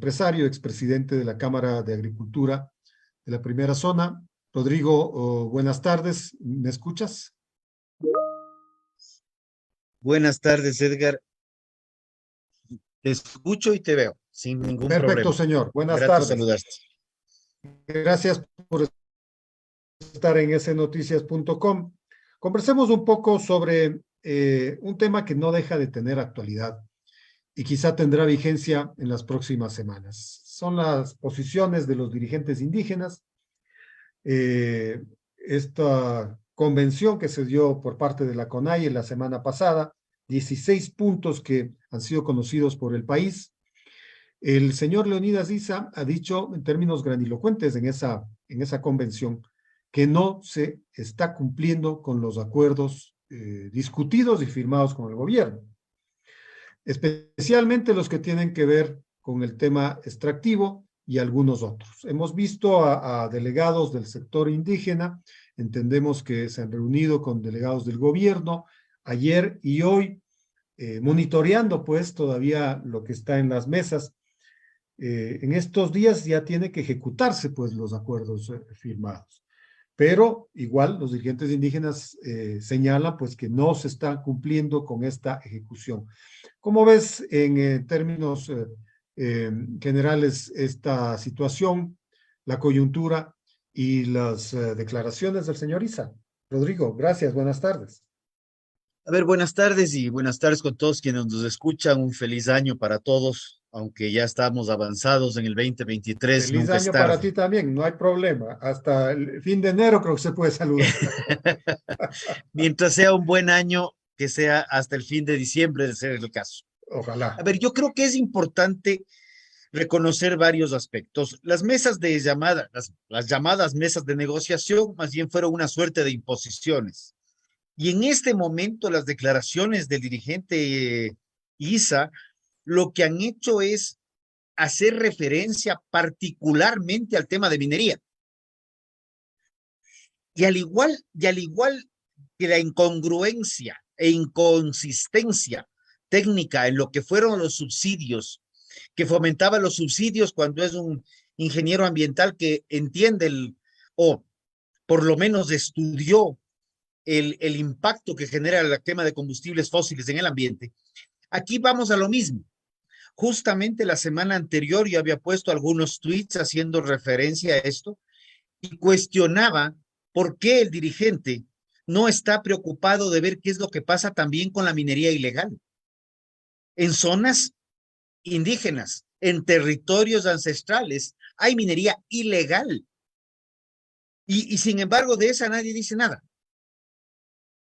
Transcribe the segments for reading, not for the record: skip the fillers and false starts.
empresario, expresidente de la Cámara de Agricultura de la Primera Zona. Rodrigo, buenas tardes, ¿me escuchas? Buenas tardes, Edgar. Te escucho y te veo sin ningún Perfecto, problema. señor. Buenas Grato tardes. saludarte. Gracias por estar en snoticias.com. Conversemos un poco sobre un tema que no deja de tener actualidad y quizá tendrá vigencia en las próximas semanas. Son las posiciones de los dirigentes indígenas. Esta convención que se dio por parte de la CONAIE la semana pasada, 16 puntos que han sido conocidos por el país. El señor Leonidas Issa ha dicho en términos grandilocuentes en esa convención que no se está cumpliendo con los acuerdos discutidos y firmados con el gobierno, especialmente los que tienen que ver con el tema extractivo y algunos otros. Hemos visto a delegados del sector indígena, entendemos que se han reunido con delegados del gobierno ayer y hoy, monitoreando pues todavía lo que está en las mesas. En estos días ya tiene que ejecutarse pues los acuerdos firmados, pero igual los dirigentes indígenas señalan pues que no se está cumpliendo con esta ejecución. ¿Cómo ves en términos generales esta situación, la coyuntura y las declaraciones del señor Issa? Rodrigo, gracias, buenas tardes. A ver, buenas tardes y buenas tardes con todos quienes nos escuchan. Un feliz año para todos, aunque ya estamos avanzados en el 2023, Feliz nunca es año para ti tarde. también, no hay problema. Hasta el fin de enero creo que se puede saludar. Mientras sea un buen año, que sea hasta el fin de diciembre, de ser el caso. A Ojalá. ver, yo creo que es importante reconocer varios aspectos. Las mesas de llamada, las llamadas mesas de negociación, más bien fueron una suerte de imposiciones. Y en este momento las declaraciones del dirigente Issa lo que han hecho es hacer referencia particularmente al tema de minería. Y al igual que la incongruencia e inconsistencia técnica en lo que fueron los subsidios, que fomentaba los subsidios cuando es un ingeniero ambiental que entiende o por lo menos estudió el impacto que genera la quema de combustibles fósiles en el ambiente. Aquí vamos a lo mismo. Justamente la semana anterior yo había puesto algunos tweets haciendo referencia a esto y cuestionaba por qué el dirigente no está preocupado de ver qué es lo que pasa también con la minería ilegal en zonas indígenas, en territorios ancestrales. Hay minería ilegal y sin embargo de esa nadie dice nada.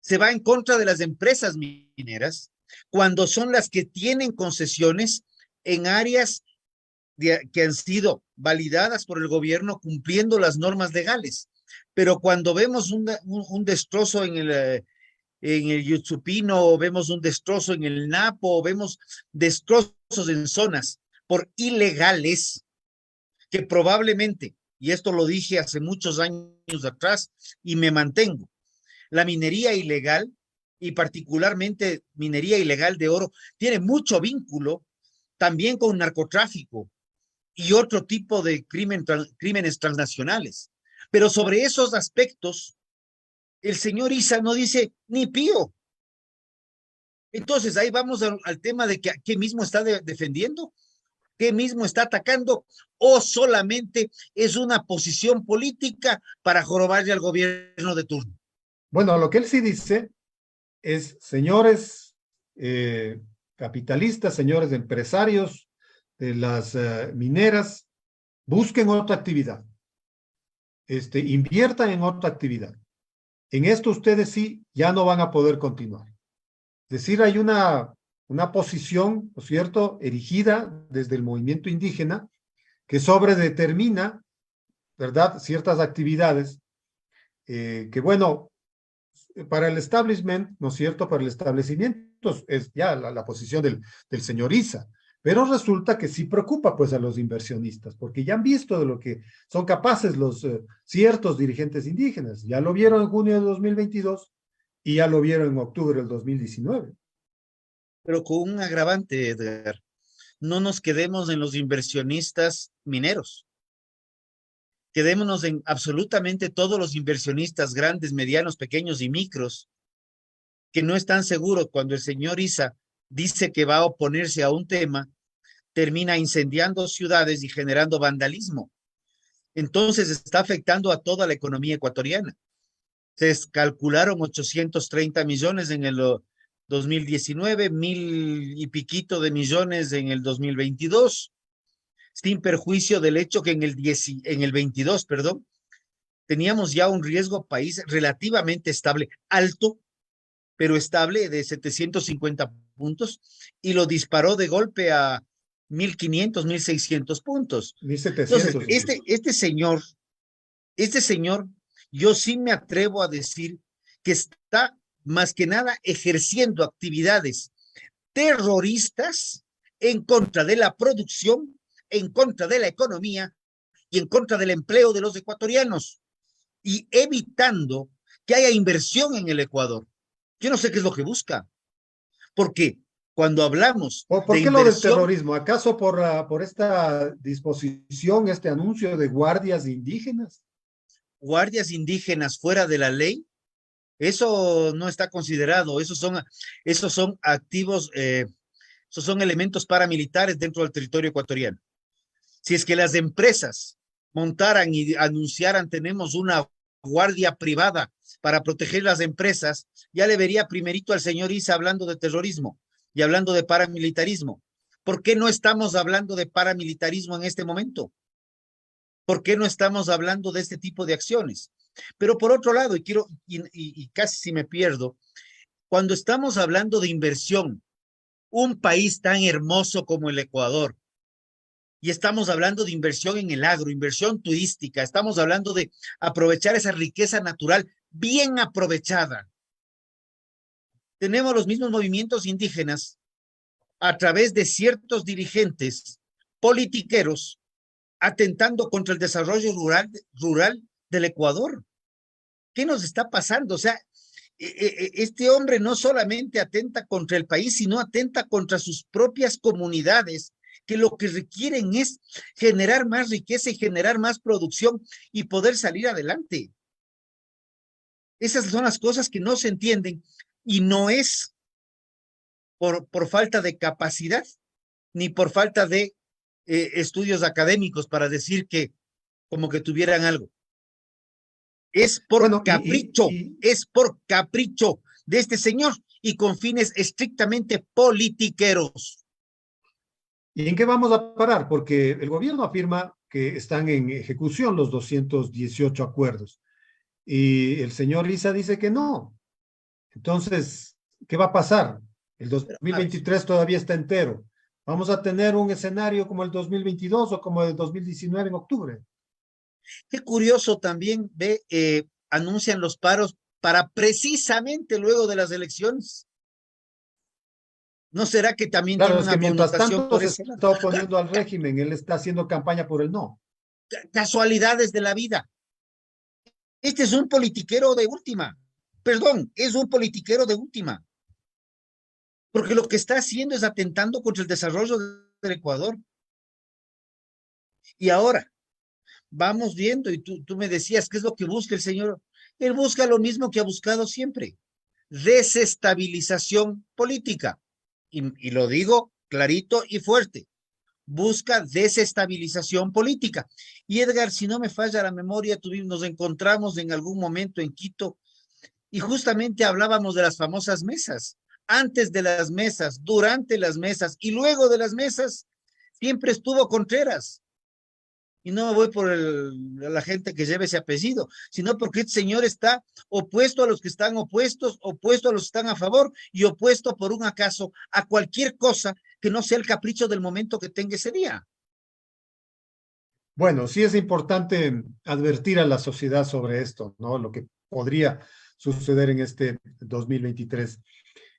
Se va en contra de las empresas mineras cuando son las que tienen concesiones en áreas que han sido validadas por el gobierno cumpliendo las normas legales. Pero cuando vemos un destrozo en el Yutsupino, o vemos un destrozo en el Napo, o vemos destrozos en zonas por ilegales, que probablemente, y esto lo dije hace muchos años atrás, y me mantengo, la minería ilegal, y particularmente minería ilegal de oro, tiene mucho vínculo también con narcotráfico y otro tipo de crímenes transnacionales. Pero sobre esos aspectos, el señor Issa no dice ni pío. Entonces ahí vamos al tema de que qué mismo está defendiendo, qué mismo está atacando, o solamente es una posición política para jorobarle al gobierno de turno. Bueno, lo que él sí dice es, señores capitalistas, señores empresarios de las mineras, busquen otra actividad, inviertan en otra actividad. En esto ustedes sí ya no van a poder continuar. Es decir, hay una posición, ¿no es cierto?, erigida desde el movimiento indígena que sobredetermina, ¿verdad?, ciertas actividades que, bueno, para el establishment, ¿no es cierto?, para el establecimiento es ya la posición del señor Issa, pero resulta que sí preocupa pues a los inversionistas, porque ya han visto de lo que son capaces los ciertos dirigentes indígenas, ya lo vieron en junio de 2022 y ya lo vieron en octubre del 2019. Pero con un agravante, Edgar. no nos quedemos en los inversionistas mineros. Quedémonos en absolutamente todos los inversionistas grandes, medianos, pequeños y micros, que no están seguros cuando el señor Issa dice que va a oponerse a un tema, termina incendiando ciudades y generando vandalismo. Entonces está afectando a toda la economía ecuatoriana. Se calcularon 830 millones en el 2019, 1,000 y piquito de millones en el 2022, sin perjuicio del hecho que en el 22, perdón, teníamos ya un riesgo país relativamente estable, alto, pero estable, de 750 puntos, y lo disparó de golpe a 1,500, 1,600 puntos. Entonces, 1700 incluso. este señor, yo sí me atrevo a decir que está más que nada ejerciendo actividades terroristas en contra de la producción, en contra de la economía y en contra del empleo de los ecuatorianos, y evitando que haya inversión en el Ecuador. Yo no sé qué es lo que busca, porque cuando hablamos ¿Por de qué lo del inversión, terrorismo? ¿Acaso por esta disposición, este anuncio de guardias indígenas? guardias indígenas fuera de la ley, eso no está considerado, esos son activos, esos son elementos paramilitares dentro del territorio ecuatoriano. Si es que las empresas montaran y anunciaran tenemos una guardia privada para proteger las empresas, ya le vería primerito al señor Issa hablando de terrorismo y hablando de paramilitarismo. ¿Por qué no estamos hablando de paramilitarismo en este momento? ¿Por qué no estamos hablando de este tipo de acciones? Pero por otro lado, y casi si me pierdo, cuando estamos hablando de inversión, un país tan hermoso como el Ecuador, y estamos hablando de inversión en el agro, inversión turística, estamos hablando de aprovechar esa riqueza natural bien aprovechada. Tenemos los mismos movimientos indígenas a través de ciertos dirigentes politiqueros atentando contra el desarrollo rural del Ecuador. ¿Qué nos está pasando? O sea, este hombre no solamente atenta contra el país, sino atenta contra sus propias comunidades, que lo que requieren es generar más riqueza y generar más producción y poder salir adelante. Esas son las cosas que no se entienden, y no es por falta de capacidad ni por falta de estudios académicos para decir que como que tuvieran algo. Bueno, Es por capricho de este señor y con fines estrictamente politiqueros. ¿y en qué vamos a parar? Porque el gobierno afirma que están en ejecución los 218 acuerdos y el señor Issa dice que no. Entonces, ¿qué va a pasar? El Pero, a ver, 2023 todavía está entero. ¿Vamos a tener un escenario como el 2022 o como el 2019 en octubre? qué curioso también, anuncian los paros para precisamente luego de las elecciones. ¿No será que también Claro, tiene es que una mientras connotación tanto por se ese lado? está oponiendo al régimen, él está haciendo campaña por el no. Casualidades de la vida. Este es un politiquero de última. Perdón, es un politiquero de última. Porque lo que está haciendo es atentando contra el desarrollo del Ecuador. Y ahora, vamos viendo, y tú me decías, ¿qué es lo que busca el señor? Él busca lo mismo que ha buscado siempre: desestabilización política. Y lo digo clarito y fuerte: busca desestabilización política. Y Edgar, si no me falla la memoria, nos encontramos en algún momento en Quito y justamente hablábamos de las famosas mesas. Antes de las mesas, durante las mesas y luego de las mesas, siempre estuvo Contreras. Y no me voy por la gente que lleve ese apellido, sino porque este señor está opuesto a los que están opuestos, opuesto a los que están a favor y opuesto por un acaso a cualquier cosa que no sea el capricho del momento que tenga ese día. Bueno, sí es importante advertir a la sociedad sobre esto, ¿no? Lo que podría suceder en este 2023.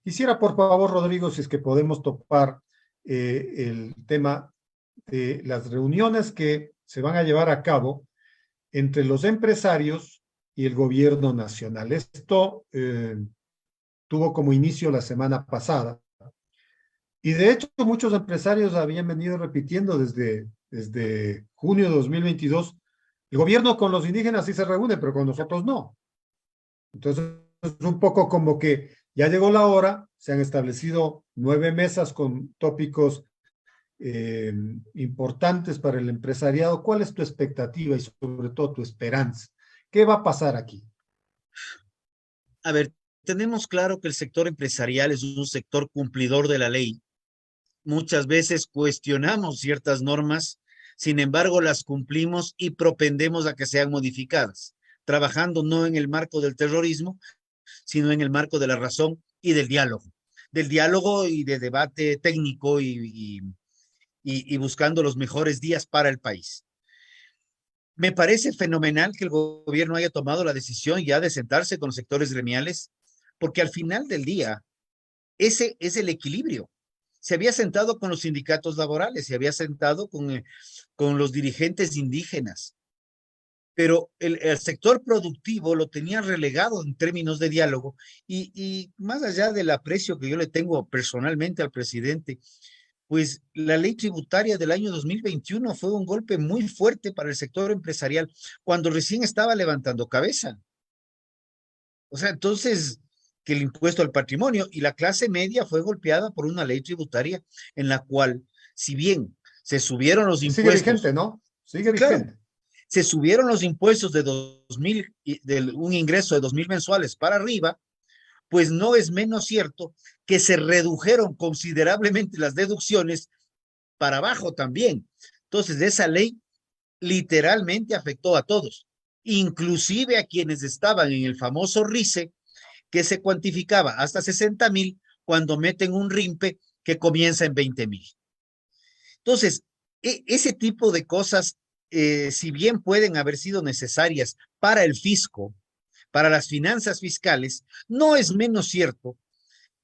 Quisiera, por favor, Rodrigo, si es que podemos topar el tema de las reuniones que se van a llevar a cabo entre los empresarios y el gobierno nacional. Esto tuvo como inicio la semana pasada Y de hecho, muchos empresarios habían venido repitiendo desde junio de 2022, el gobierno con los indígenas sí se reúne, pero con nosotros no. Entonces, es un poco como que ya llegó la hora, se han establecido 9 mesas con tópicos eh, importantes para el empresariado. ¿Cuál es tu expectativa y sobre todo tu esperanza? ¿Qué va a pasar aquí? A ver, tenemos claro que el sector empresarial es un sector cumplidor de la ley. Muchas veces cuestionamos ciertas normas, sin embargo las cumplimos y propendemos a que sean modificadas, trabajando no en el marco del terrorismo, sino en el marco de la razón y del diálogo y de debate técnico y buscando los mejores días para el país. Me parece fenomenal que el gobierno haya tomado la decisión ya de sentarse con los sectores gremiales, porque al final del día, ese es el equilibrio. Se había sentado con los sindicatos laborales, se había sentado con los dirigentes indígenas, pero el sector productivo lo tenía relegado en términos de diálogo y más allá del aprecio que yo le tengo personalmente al presidente, pues la ley tributaria del año 2021 fue un golpe muy fuerte para el sector empresarial cuando recién estaba levantando cabeza. O sea, entonces, que el impuesto al patrimonio y la clase media fue golpeada por una ley tributaria en la cual, si bien se subieron los Sigue vigente, impuestos, ¿no? Sigue claro, vigente. se subieron los impuestos de 2000, de un ingreso de 2000 mensuales para arriba, pues no es menos cierto que se redujeron considerablemente las deducciones para abajo también. Entonces, esa ley literalmente afectó a todos, inclusive a quienes estaban en el famoso RICE, que se cuantificaba hasta 60,000 cuando meten un RIMPE que comienza en 20,000. Entonces, ese tipo de cosas, si bien pueden haber sido necesarias para el fisco, para las finanzas fiscales, no es menos cierto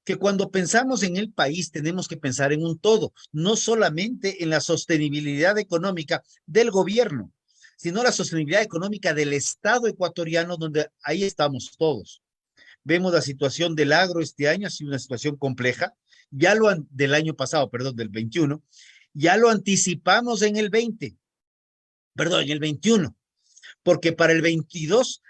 que cuando pensamos en el país tenemos que pensar en un todo, no solamente en la sostenibilidad económica del gobierno, sino la sostenibilidad económica del Estado ecuatoriano, donde ahí estamos todos. Vemos la situación del agro este año, ha sido una situación compleja, del año pasado, perdón, del 21, ya lo anticipamos en el 20, perdón, en el 21, porque para el 22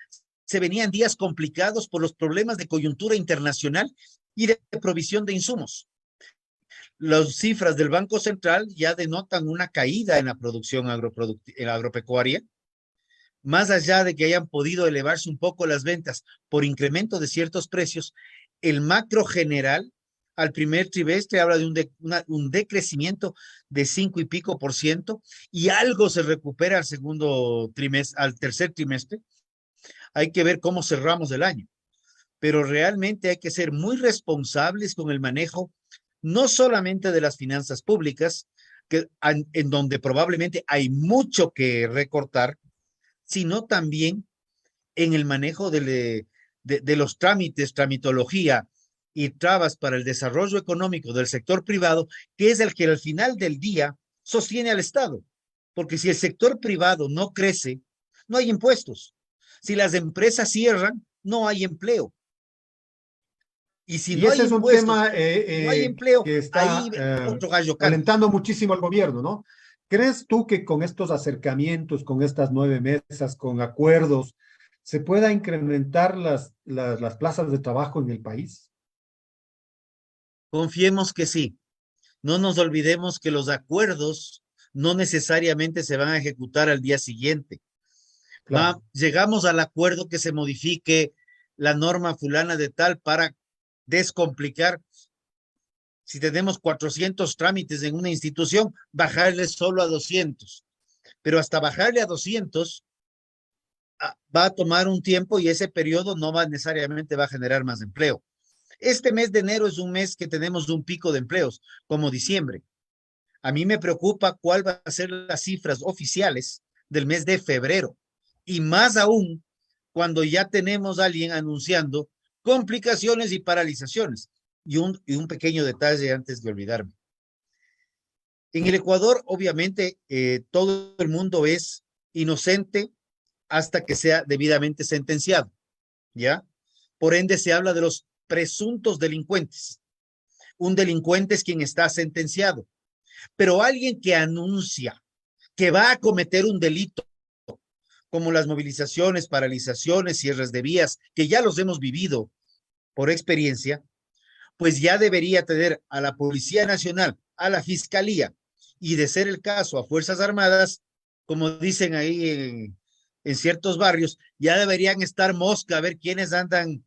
se venían días complicados por los problemas de coyuntura internacional y de provisión de insumos. Las cifras del Banco Central ya denotan una caída en la producción agropecuaria, más allá de que hayan podido elevarse un poco las ventas por incremento de ciertos precios, el macro general al primer trimestre habla de un decrecimiento de 5 y pico por ciento y algo se recupera al segundo trimestre, al tercer trimestre. Hay que ver cómo cerramos el año, pero realmente hay que ser muy responsables con el manejo, no solamente de las finanzas públicas, en donde probablemente hay mucho que recortar, sino también en el manejo de los trámites, tramitología y trabas para el desarrollo económico del sector privado, que es el que al final del día sostiene al Estado. Porque si el sector privado no crece, no hay impuestos. Si las empresas cierran, no hay empleo. Y si Y no hay ese es un impuestos tema y no hay empleo, que ahí está otro gallo canta. alentando muchísimo al gobierno, ¿no? ¿Crees tú que con estos acercamientos, con estas 9 mesas, con acuerdos, se pueda incrementar las plazas de trabajo en el país? Confiemos que sí. No nos olvidemos que los acuerdos no necesariamente se van a ejecutar al día siguiente. Claro. Llegamos al acuerdo que se modifique la norma fulana de tal para descomplicar. Si tenemos 400 trámites en una institución, bajarle solo a 200. Pero hasta bajarle a 200 va a tomar un tiempo y ese periodo no va necesariamente va a generar más empleo. Este mes de enero es un mes que tenemos un pico de empleos, como diciembre. A mí me preocupa cuál va a ser las cifras oficiales del mes de febrero. Y más aún cuando ya tenemos a alguien anunciando complicaciones y paralizaciones. Y un pequeño detalle antes de olvidarme. En el Ecuador, obviamente, todo el mundo es inocente hasta que sea debidamente sentenciado, ¿ya? Por ende, se habla de los presuntos delincuentes. Un delincuente es quien está sentenciado, pero alguien que anuncia que va a cometer un delito, como las movilizaciones, paralizaciones, cierres de vías, que ya los hemos vivido por experiencia, pues ya debería tener a la Policía Nacional, a la Fiscalía y, de ser el caso, a Fuerzas Armadas, como dicen ahí en ciertos barrios, ya deberían estar mosca a ver quiénes andan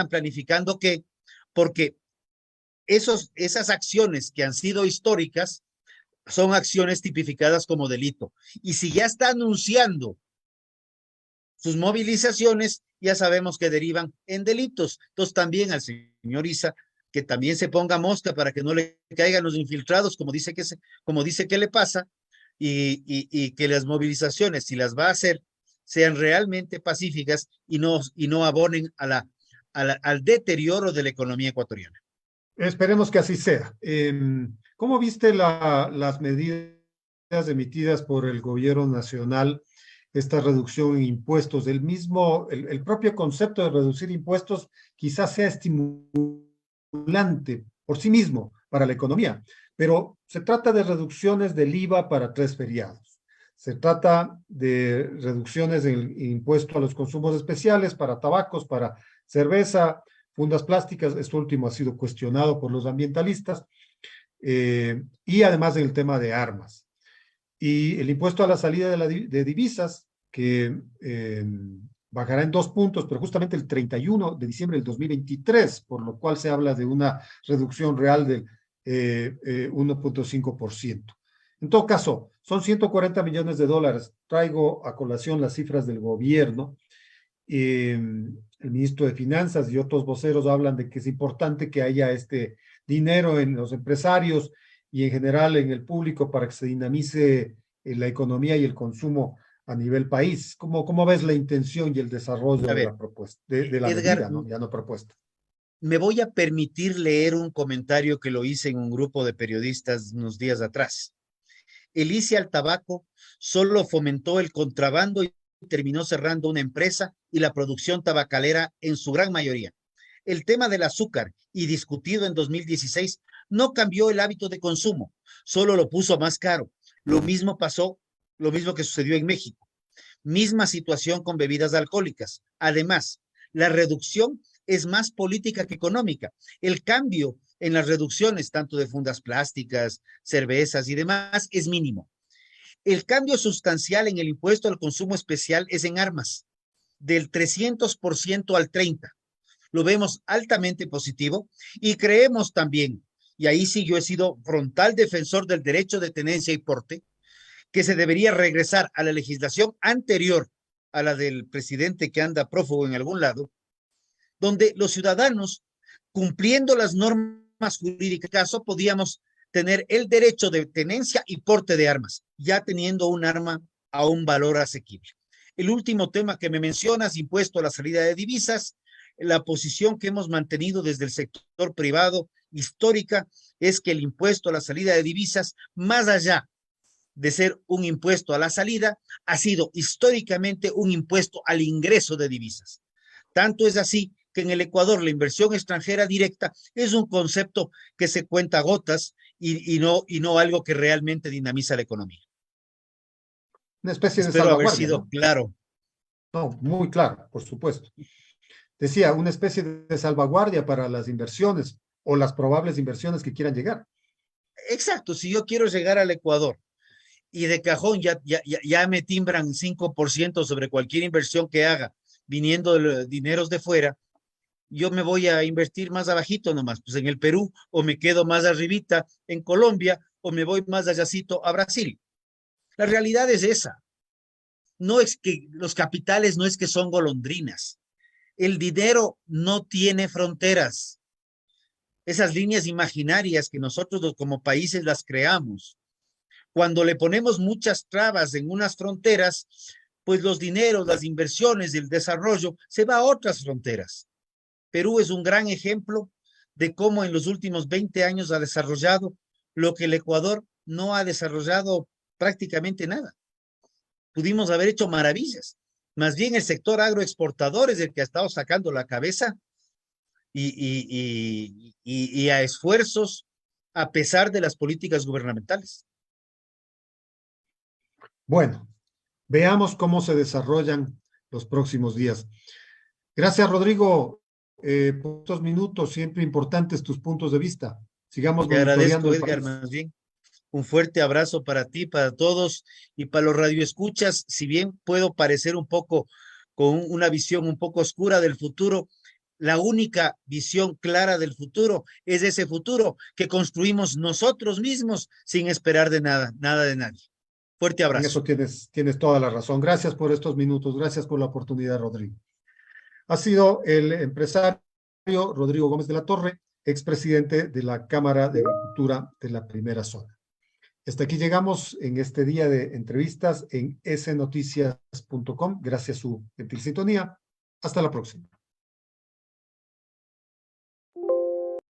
planificando qué, porque esas acciones que han sido históricas son acciones tipificadas como delito. Y si ya está anunciando sus movilizaciones, ya sabemos que derivan en delitos. Entonces también al señor Isa, que también se ponga mosca para que no le caigan los infiltrados, como dice que le pasa, y que las movilizaciones, si las va a hacer, sean realmente pacíficas y no abonen al deterioro de la economía ecuatoriana. Esperemos que así sea. ¿Cómo viste las medidas emitidas por el gobierno nacional, esta reducción en impuestos? El propio concepto de reducir impuestos quizás sea estimulante por sí mismo para la economía, pero se trata de reducciones del IVA para 3 feriados. Se trata de reducciones del impuesto a los consumos especiales para tabacos, para cerveza, fundas plásticas. Esto último ha sido cuestionado por los ambientalistas, y además del tema de armas. Y el impuesto a la salida de divisas, que bajará en 2 puntos, pero justamente el 31 de diciembre del 2023, por lo cual se habla de una reducción real del 1,5%. En todo caso, son 140 millones de dólares. Traigo a colación las cifras del gobierno. El ministro de Finanzas y otros voceros hablan de que es importante que haya este dinero en los empresarios y en general en el público para que se dinamice la economía y el consumo a nivel país. ¿Cómo ves la intención y el desarrollo A de ver, la propuesta, de la Edgar, medida, ¿no? Ya no propuesta. me voy a permitir leer un comentario que lo hice en un grupo de periodistas unos días atrás. El ICE al tabaco solo fomentó el contrabando y terminó cerrando una empresa y la producción tabacalera en su gran mayoría. El tema del azúcar, y discutido en 2016, no cambió el hábito de consumo, solo lo puso más caro. Lo mismo pasó, lo mismo que sucedió en México. Misma situación con bebidas alcohólicas. Además, la reducción es más política que económica. El cambio en las reducciones, tanto de fundas plásticas, cervezas y demás, es mínimo. El cambio sustancial en el impuesto al consumo especial es en armas, del 300% al 30%. Lo vemos altamente positivo y creemos también, y ahí sí yo he sido frontal defensor del derecho de tenencia y porte, que se debería regresar a la legislación anterior a la del presidente que anda prófugo en algún lado, donde los ciudadanos, cumpliendo las normas jurídicas, podíamos tener el derecho de tenencia y porte de armas, ya teniendo un arma a un valor asequible. El último tema que me mencionas, impuesto a la salida de divisas, la posición que hemos mantenido desde el sector privado histórica es que el impuesto a la salida de divisas, más allá de ser un impuesto a la salida, ha sido históricamente un impuesto al ingreso de divisas. Tanto es así que en el Ecuador la inversión extranjera directa es un concepto que se cuenta a gotas y no algo que realmente dinamiza la economía. Una especie de Espero haber salvaguardia, sido ¿no? claro. No, muy claro, por supuesto. Decía, una especie de salvaguardia para las inversiones o las probables inversiones que quieran llegar. Exacto, si yo quiero llegar al Ecuador y de cajón ya me timbran 5% sobre cualquier inversión que haga viniendo de dineros de fuera, yo me voy a invertir más abajito nomás, pues en el Perú, o me quedo más arribita en Colombia, o me voy más allácito a Brasil. La realidad es esa. No es que los capitales no es que son golondrinas. El dinero no tiene fronteras. Esas líneas imaginarias que nosotros como países las creamos. Cuando le ponemos muchas trabas en unas fronteras, pues los dineros, las inversiones, el desarrollo se va a otras fronteras. Perú es un gran ejemplo de cómo en los últimos 20 años ha desarrollado lo que el Ecuador no ha desarrollado prácticamente nada. Pudimos haber hecho maravillas. Más bien el sector agroexportador es el que ha estado sacando la cabeza y a esfuerzos a pesar de las políticas gubernamentales. Bueno, veamos cómo se desarrollan los próximos días. Gracias, Rodrigo, por estos minutos, siempre importantes tus puntos de vista. Sigamos Te monitoreando agradezco, el Edgar, país. más bien. Un fuerte abrazo para ti, para todos y para los radioescuchas. Si bien puedo parecer un poco con una visión un poco oscura del futuro, la única visión clara del futuro es ese futuro que construimos nosotros mismos sin esperar de nada, nada de nadie. Fuerte En abrazo. eso tienes toda la razón. Gracias por estos minutos. Gracias por la oportunidad, Rodrigo. Ha sido el empresario Rodrigo Gómez de la Torre, expresidente de la Cámara de Agricultura de la Primera Zona. Hasta aquí llegamos en este día de entrevistas en snoticias.com. Gracias a su gentil sintonía. Hasta la próxima.